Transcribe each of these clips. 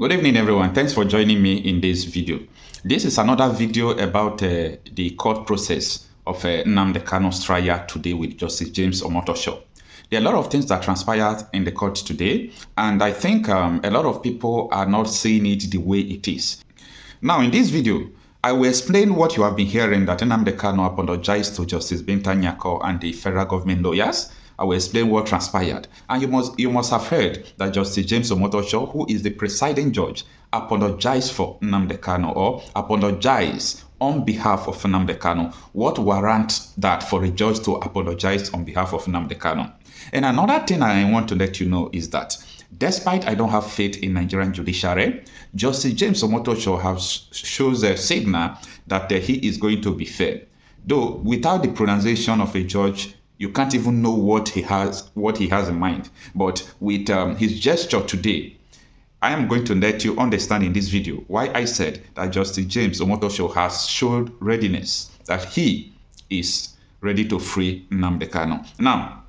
Good evening, everyone. Thanks for joining me in this video. This is another video about the court process of Nnamdi Kanu's trial today with Justice James Omotosho. There are a lot of things that transpired in the court today, and I think a lot of people are not seeing it the way it is. Now, in this video, I will explain what you have been hearing, that Nnamdi Kanu apologized to Justice Binta Nyako and the federal government lawyers. I will explain what transpired. And you must have heard that Justice James Omotosho, who is the presiding judge, apologized for Nnamdi Kanu, or apologized on behalf of Nnamdi Kanu. What warrants that for a judge to apologize on behalf of Nnamdi Kanu? And another thing I want to let you know is that despite I don't have faith in Nigerian judiciary, Justice James Omotosho shows a signal that he is going to be fair. Though without the pronunciation of a judge, you can't even know what he has in mind. But with his gesture today, I am going to let you understand in this video why I said that Justice James Omotosho has showed readiness, that he is ready to free Nnamdi Kanu. Now,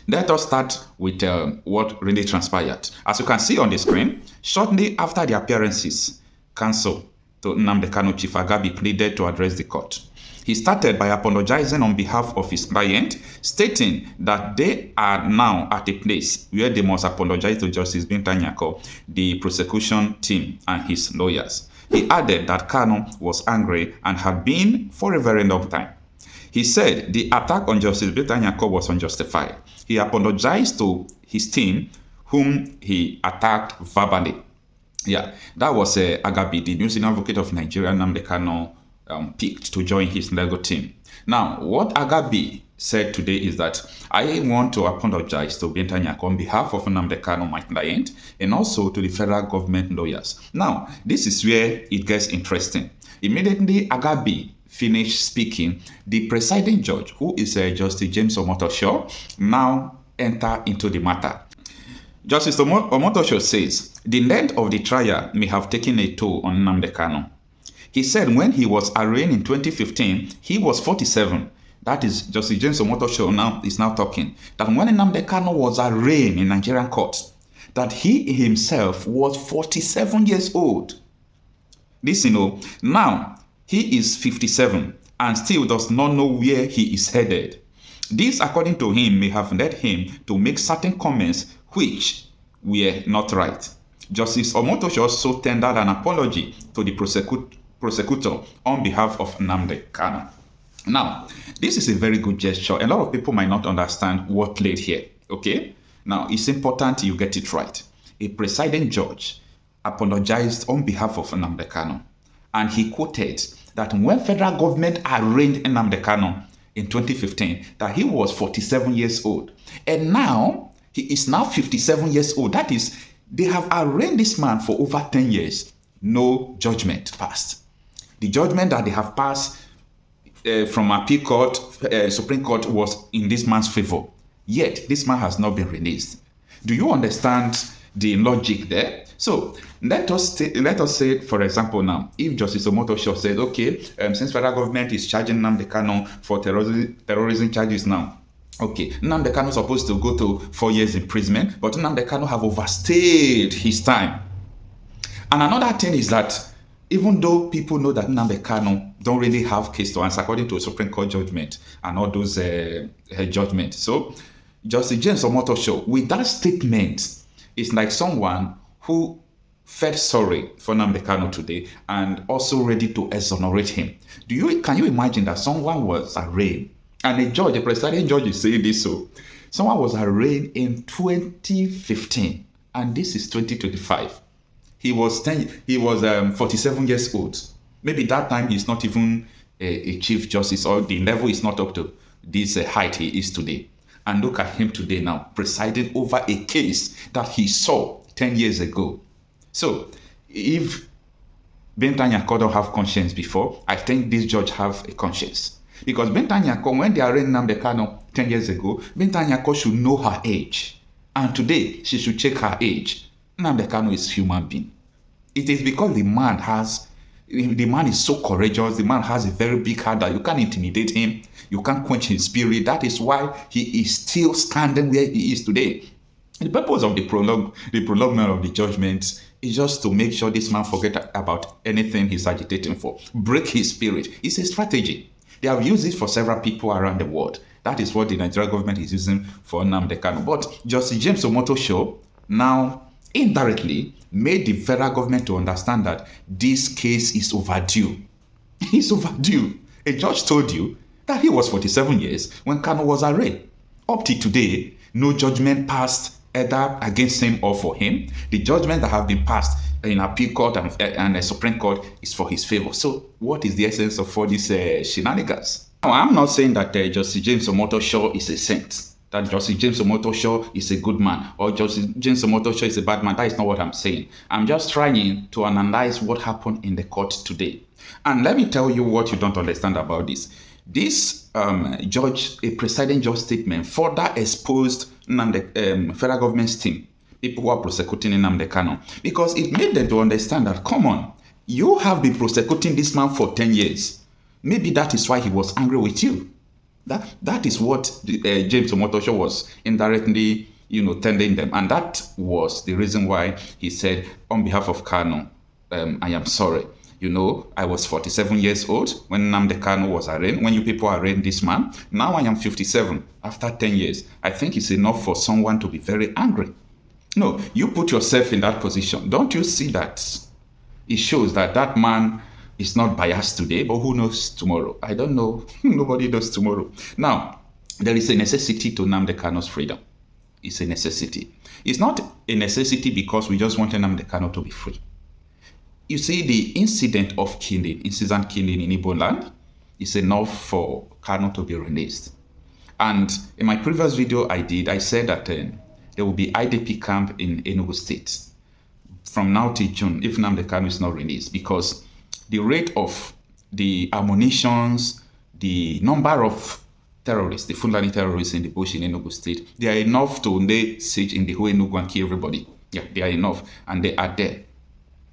let us start with what really transpired. As you can see on the screen, shortly after the appearances, counsel to Nnamdi Kanu, Chief Agabi, pleaded to address the court. He started by apologizing on behalf of his client, stating that they are now at a place where they must apologize to Justice Binta Nyako, the prosecution team, and his lawyers. He added that Kanu was angry and had been for a very long time. He said the attack on Justice Binta Nyako was unjustified. He apologized to his team, whom he attacked verbally. Yeah, that was Agabi, the New Senior Advocate of Nigeria, Nnamdi Kanu, picked to join his legal team. Now, what Agabi said today is that I want to apologize to Binta Nyako on behalf of Nnamdi Kanu, my client, and also to the federal government lawyers. Now, this is where it gets interesting. Immediately, Agabi finished speaking, the presiding judge, who is Justice James Omotosho, now enter into the matter. Justice Omotosho says the length of the trial may have taken a toll on Nnamdi Kanu. He said when he was arraigned in 2015, he was 47. That is, Justice James Omotosho is now talking, that when Nnamdi Kanu was arraigned in Nigerian court, that he himself was 47 years old. Listen, now he is 57 and still does not know where he is headed. This, according to him, may have led him to make certain comments which were not right. Justice Omotosho also tendered an apology to the prosecutor on behalf of Nnamdi Kanu. Now, this is a very good gesture. A lot of people might not understand what led here, okay? Now, it's important you get it right. A presiding judge apologized on behalf of Nnamdi Kanu, and he quoted that when federal government arraigned Nnamdi Kanu in 2015, that he was 47 years old. And now, he is now 57 years old. That is, they have arraigned this man for over 10 years. No judgment passed. The judgment that they have passed from appeal court, Supreme Court, was in this man's favor. Yet, this man has not been released. Do you understand the logic there? So, let us say, for example, now, if Justice Omotosho said, okay, since federal government is charging Nnamdi Kanu for terrorism charges now, okay, Nnamdi Kanu is supposed to go to 4 years imprisonment, but Nnamdi Kanu have overstayed his time. And another thing is that even though people know that Nnamdi Kanu don't really have case to answer according to a Supreme Court judgment and all those judgments, so Justice James Omotosho, with that statement, is like someone who felt sorry for Nnamdi Kanu today and also ready to exonerate him. Can you imagine that someone was arraigned and a presiding judge is saying this? So someone was arraigned in 2015 and this is 2025. He was 47 years old. Maybe that time he's not even a chief justice, or the level is not up to this height he is today. And look at him today now, presiding over a case that he saw 10 years ago. So, if Binta Nyako don't have conscience before, I think this judge have a conscience. Because Binta Nyako, when they arraigned Nnamdi Kanu 10 years ago, Binta Nyako should know her age. And today, she should check her age. Nnamdi Kanu is a human being. It is because the man is so courageous, the man has a very big heart that you can't intimidate him, you can't quench his spirit. That is why he is still standing where he is today. The purpose of the prolongment of the judgment is just to make sure this man forget about anything he's agitating for, break his spirit. It's a strategy. They have used it for several people around the world. That is what the Nigerian government is using for Nnamdi Kanu. But Justice James Omotosho now indirectly made the federal government to understand that this case is overdue. It's overdue. A judge told you that he was 47 years when Kanu was arraigned. Up to today, no judgment passed either against him or for him. The judgment that have been passed in appeal court and the Supreme Court is for his favor. So what is the essence of all these shenanigans? Now, I'm not saying that Justice James Omotosho is a saint, that Justice James Omotosho is a good man, or Justice James Omotosho is a bad man. That is not what I'm saying. I'm just trying to analyze what happened in the court today. And let me tell you what you don't understand about this. This a presiding judge statement further exposed federal government's team, people who are prosecuting Nnamdi Kanu, because it made them to understand that, come on, you have been prosecuting this man for 10 years. Maybe that is why he was angry with you. That is what James Omotosho was indirectly, telling them. And that was the reason why he said, on behalf of Kanu, I am sorry. I was 47 years old when Nnamdi Kanu was arraigned, when you people arraigned this man. Now I am 57 after 10 years. I think it's enough for someone to be very angry. No, you put yourself in that position. Don't you see that? It shows that that man is not biased today, but who knows tomorrow? I don't know. Nobody knows tomorrow. Now, there is a necessity to Nnamdi Kanu's freedom. It's a necessity. It's not a necessity because we just want Nnamdi Kanu to be free. You see, the incident killing in Igbo land is enough for Kanu to be released. And in my previous video I said that there will be IDP camp in Enugu State from now till June if Nnamdi Kanu is not released, because the rate of the ammunitions, the number of terrorists, the Fulani terrorists in the bush in Enugu State, they are enough to lay siege in the whole Enugu and kill everybody. Yeah, they are enough, and they are there.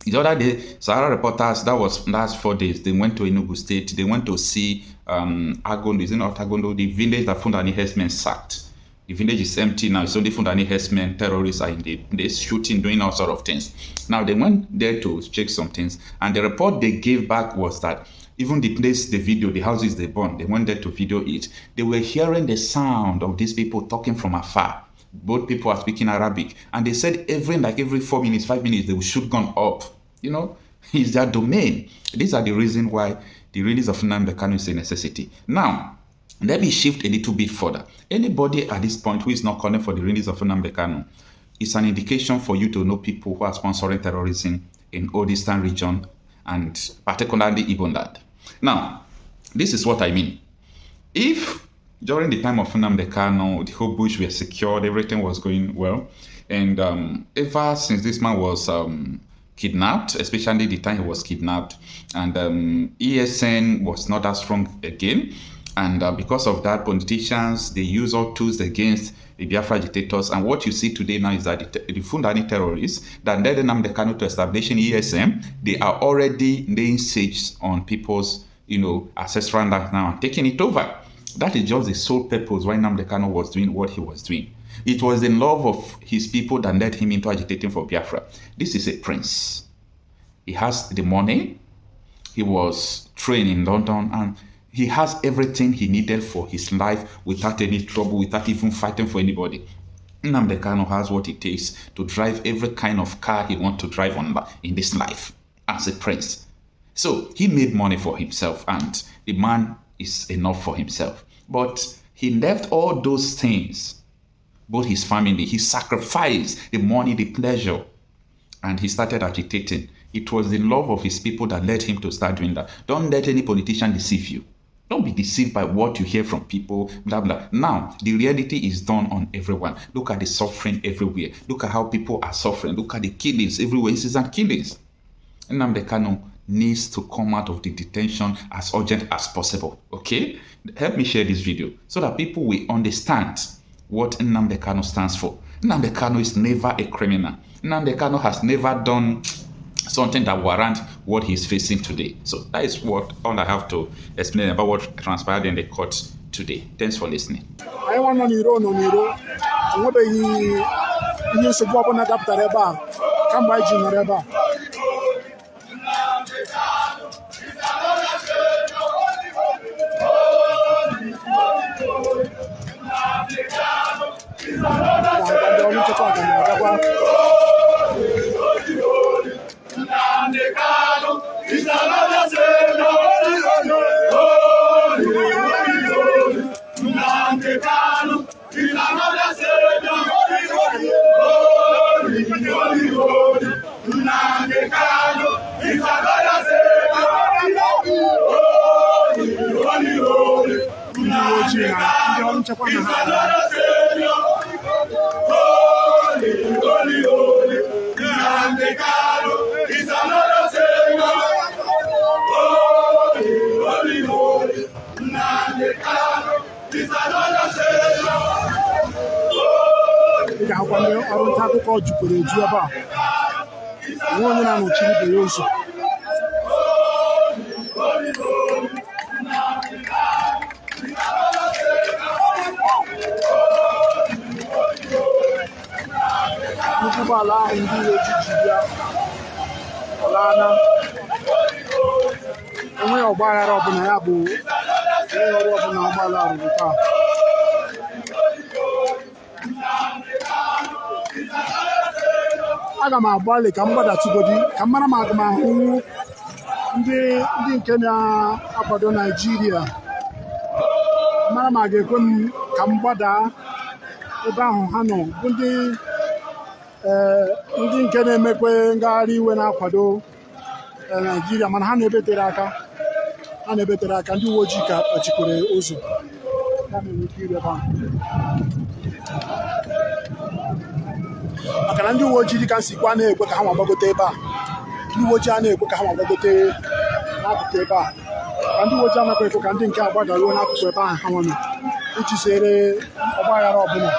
The other day, Sahara reporters, that was last 4 days, they went to Enugu State, they went to see Agondo, is it not Agondo, the village that Fulani herdsmen sacked. The village is empty now, it's only Fulani herdsmen, terrorists are in the shooting, doing all sort of things. Now they went there to check some things, and the report they gave back was that even the place, the video, the houses they burned, they went there to video it. They were hearing the sound of these people talking from afar. Both people are speaking Arabic, and they said every 4 minutes, 5 minutes, they will shoot gun up. It's their domain. These are the reason why the release of Nnamdi Kanu is a necessity. Now, let me shift a little bit further. Anybody at this point who is not calling for the release of Nnamdi Kanu, it's an indication for you to know people who are sponsoring terrorism in Old Eastern region and particularly Igbo land. Now, this is what I mean. If during the time of Nnamdi Kanu, the whole bush were secured, everything was going well, and ever since this man was kidnapped, especially the time he was kidnapped, and ESN was not that strong again, and because of that, politicians, they use all tools against the Biafra agitators, and what you see today now is that the Fulani terrorists that led Nnamdi Kanu to establishing ESN, they are already laying siege on people's ancestral land now and taking it over. That is just the sole purpose why Nnamdi Kanu was doing what he was doing. It was the love of his people that led him into agitating for Biafra. This is a prince. He has the money. He was trained in London, and he has everything he needed for his life without any trouble, without even fighting for anybody. Nnamdi Kanu has what it takes to drive every kind of car he wants to drive on in this life as a prince. So he made money for himself, and the man is enough for himself. But he left all those things, both his family, he sacrificed the money, the pleasure, and he started agitating. It was the love of his people that led him to start doing that. Don't let any politician deceive you. Don't be deceived by what you hear from people, blah, blah. Now, the reality is done on everyone. Look at the suffering everywhere. Look at how people are suffering. Look at the killings everywhere. Incessant killings. Nnamdi Kanu needs to come out of the detention as urgent as possible. Okay? Help me share this video so that people will understand what Nnamdi Kanu stands for. Nnamdi Kanu is never a criminal. Nnamdi Kanu has never done something that warrants what he's facing today. So that is all I have to explain about what transpired in the court today. Thanks for listening. ihe nsogbu ọbụla dapụtara ebe a kamgbe anyị ji nọrọ ebe a. Ndị ọrụ nchekwa ga-agakwa ị ga-ahụkwa ndị ọrụ nta akụkọ jupụrụ eju ebe a, nwe onye na-anọchiri ibe ya ụzọ. Nnukwu ụgbọala ahụ ndị uwe ojii ji bịa alaana, enweghị ọgba aghara ọbụla, ya bụ enweghị ọrụ ọbụla ụgbọala rụrụ taa. Aga m agbalị ka m gbadatụgodi ka m mara ma aga m ahụ ndị nke na-akwado Naịjirịa, mara ma a ga-ekwe m ka m gbada ebe ahụ ha nọ, bụ ndị nke na-emekwe ngagharị iwe na-akwado Naịjirịa, mana ha na-ebetere aka ndị uwe ojii ka kpachikwere ụzọ maka na ndị uwe ojii dị ka nsikwa na-ekwe ka ha gbagote ebe a, ndị uwe ojii a na-ekwe ka ha gbagote n'akụkụ ebe a, ka ndị uwe ojii anaghị ekwe ka ndị nke a gbadaruo n'akụkụ ebe ahụ ha nọ iji zere ọgbaghara ọbụla.